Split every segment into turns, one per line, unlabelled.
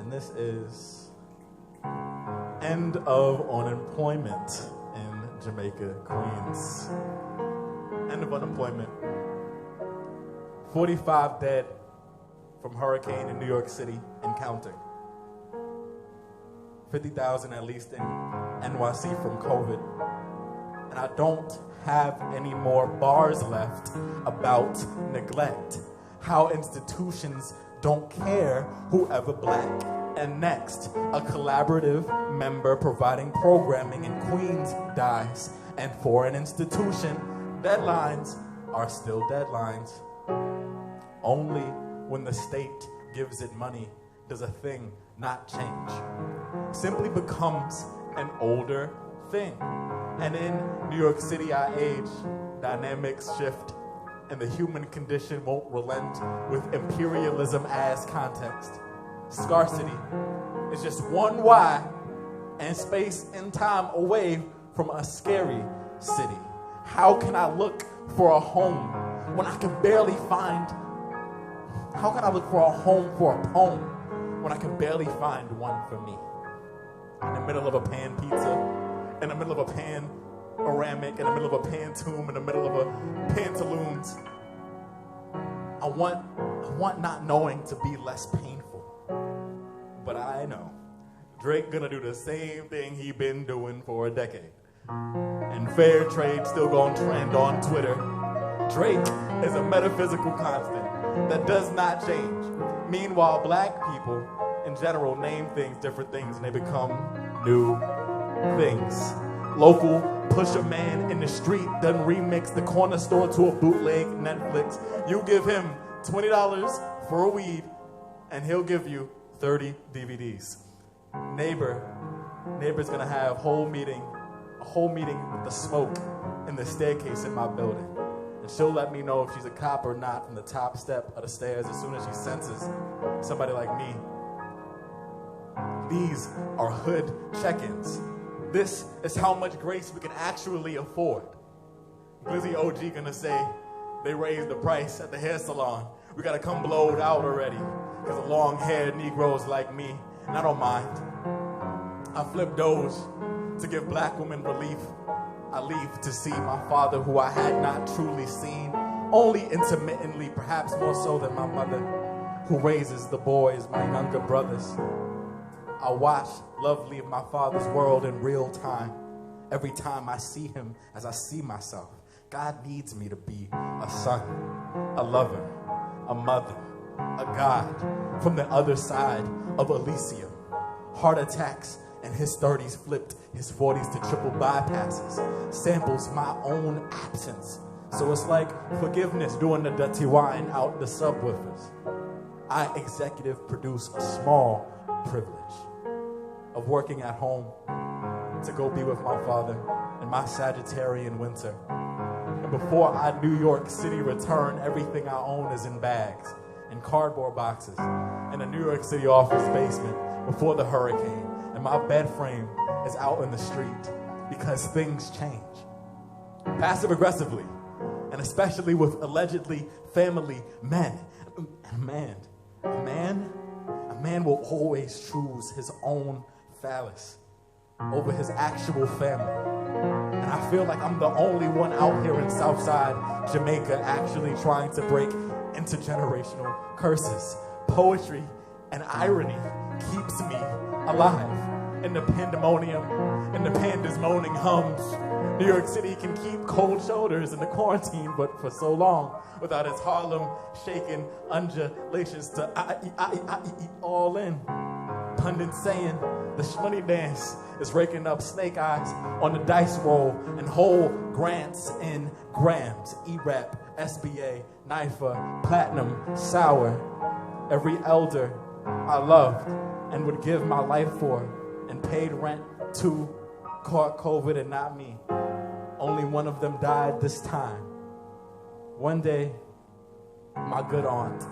and this is end of unemployment in Jamaica, Queens. End of unemployment. 45 dead from hurricane in New York City and counting. 50,000 at least in NYC from COVID. And I don't have any more bars left about neglect. How institutions don't care whoever black. And next, a collaborative member providing programming in Queens dies. And for an institution, deadlines are still deadlines. Only when the state gives it money does a thing not change. Simply becomes an older thing. And in New York City, I age, dynamics shift, and the human condition won't relent with imperialism as context. Scarcity is just one Y and space and time away from a scary city. How can I look for a home when I can barely find? How can I look for a home for a poem when I can barely find one for me? In the middle of a pan pizza, in the middle of a panoramic, in the middle of a pantoum, in the middle of a pantaloons. I want not knowing to be less painful. But I know Drake gonna do the same thing he been doing for a decade. And fair trade still gonna trend on Twitter. Drake is a metaphysical constant that does not change. Meanwhile, black people in general name things different things and they become new things. Local pusher man in the street done remix the corner store to a bootleg Netflix. You give him $20 for a weed and he'll give you 30 DVDs. Neighbor's gonna have a whole meeting with the smoke in the staircase in my building. And she'll let me know if she's a cop or not from the top step of the stairs as soon as she senses somebody like me. These are hood check-ins. This is how much grace we can actually afford. Glizzy OG gonna say they raised the price at the hair salon. We gotta come blowed out already because of long-haired Negroes like me, and I don't mind. I flip Doge to give black women relief. I leave to see my father who I had not truly seen, only intermittently, perhaps more so than my mother, who raises the boys, my younger brothers. I watch love leave my father's world in real time. Every time I see him as I see myself, God needs me to be a son, a lover, a mother, a God from the other side of Elysium. Heart attacks and his 30s flipped, his 40s to triple bypasses, samples my own absence. So it's like forgiveness doing the dirty wine out the subwoofers. I executive produce a small privilege of working at home to go be with my father in my Sagittarian winter. And before I New York City return, everything I own is in bags, in cardboard boxes, in a New York City office basement before the hurricane. And my bed frame is out in the street because things change. Passive aggressively, and especially with allegedly family men. A man will always choose his own phallus over his actual family. And I feel like I'm the only one out here in Southside Jamaica actually trying to break intergenerational curses. Poetry and irony keeps me alive. In the pandemonium, in the pandas moaning hums, New York City can keep cold shoulders in the quarantine, but for so long, without its Harlem shaking undulations to all in. Pundits saying the shmoney dance is raking up snake eyes on the dice roll and whole grants in grams. E-rap, SBA, NIFA, platinum, sour. Every elder I loved and would give my life for and paid rent to caught COVID and not me. Only one of them died this time. One day, my good aunt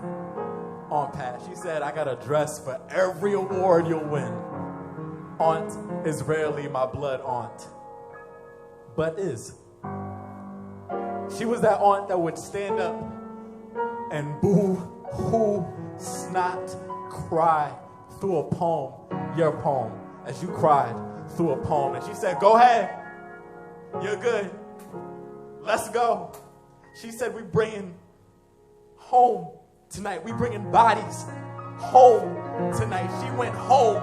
Pat, she said, I got a dress for every award you'll win. Aunt is rarely my blood aunt, but is. She was that aunt that would stand up and boo-hoo, snot, cry through a poem, your poem, as you cried through a poem. And she said, go ahead. You're good. Let's go. She said, we bringing home tonight. We bringing bodies home tonight. She went home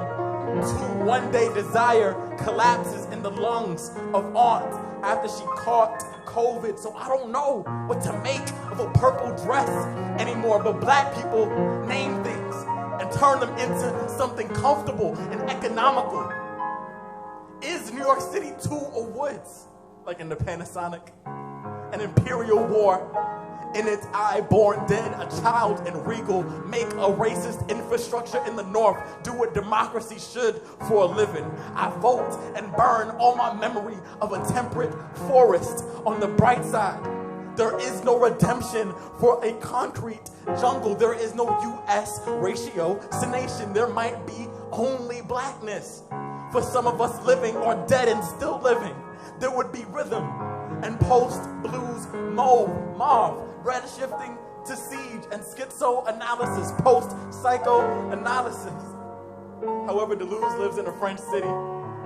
to one day desire collapses in the lungs of Aunt after she caught COVID. So I don't know what to make of a purple dress anymore. But black people name things and turn them into something comfortable and economical. Is New York City too a woods? Like in the Panasonic? An imperial war in its eye, born dead, a child in Regal, make a racist infrastructure in the North, do what democracy should for a living. I vote and burn all my memory of a temperate forest. On the bright side, there is no redemption for a concrete jungle. There is no U.S. ratiocination. There might be only blackness. For some of us living or dead and still living, there would be rhythm and post-blues mauve, red shifting to siege and schizo-analysis, post-psychoanalysis. However, Deleuze lives in a French city.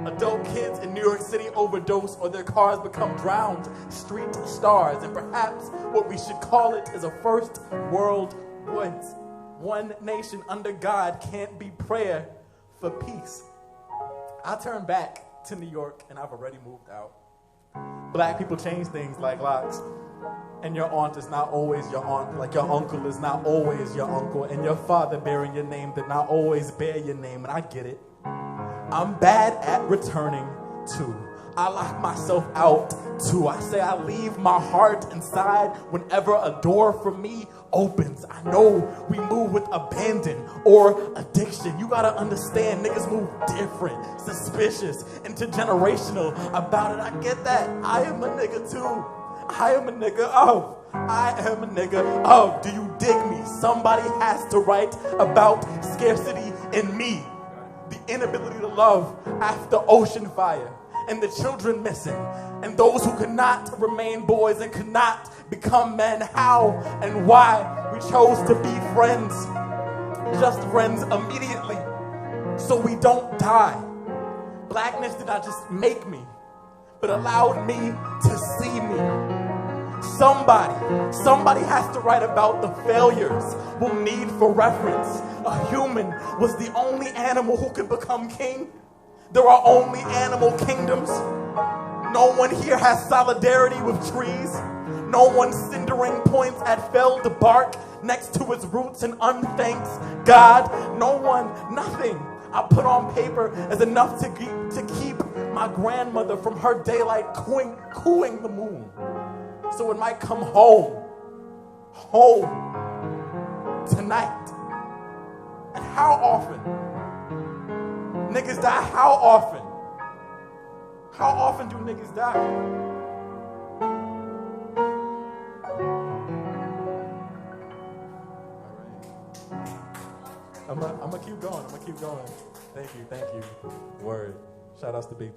Adult kids in New York City overdose or their cars become drowned street stars. And perhaps what we should call it is a first world woods. One nation under God can't be prayer for peace. I turn back to New York and I've already moved out. Black people change things like locks. And your aunt is not always your aunt, like your uncle is not always your uncle, and your father bearing your name did not always bear your name, and I get it. I'm bad at returning to. I lock myself out too. I say I leave my heart inside whenever a door for me opens. I know we move with abandon or addiction. You gotta understand, niggas move different, suspicious, intergenerational about it. I get that. I am a nigga too. I am a nigga of. I am a nigga of. Do you dig me? Somebody has to write about scarcity in me. The inability to love after ocean fire. And the children missing. And those who could not remain boys and could not become men. How and why we chose to be friends. Just friends immediately. So we don't die. Blackness did not just make me, but allowed me to see me. Somebody has to write about the failures we'll need for reference. A human was the only animal who could become king. There are only animal kingdoms. No one here has solidarity with trees. No one cindering points at felled bark next to its roots and unthanks God. No one, nothing I put on paper is enough to keep my grandmother from her daylight cooing the moon. So it might come home tonight. And how often? Niggas die how often? How often do niggas die? All right. I'm gonna keep going. Thank you. Word. Shout outs to Big.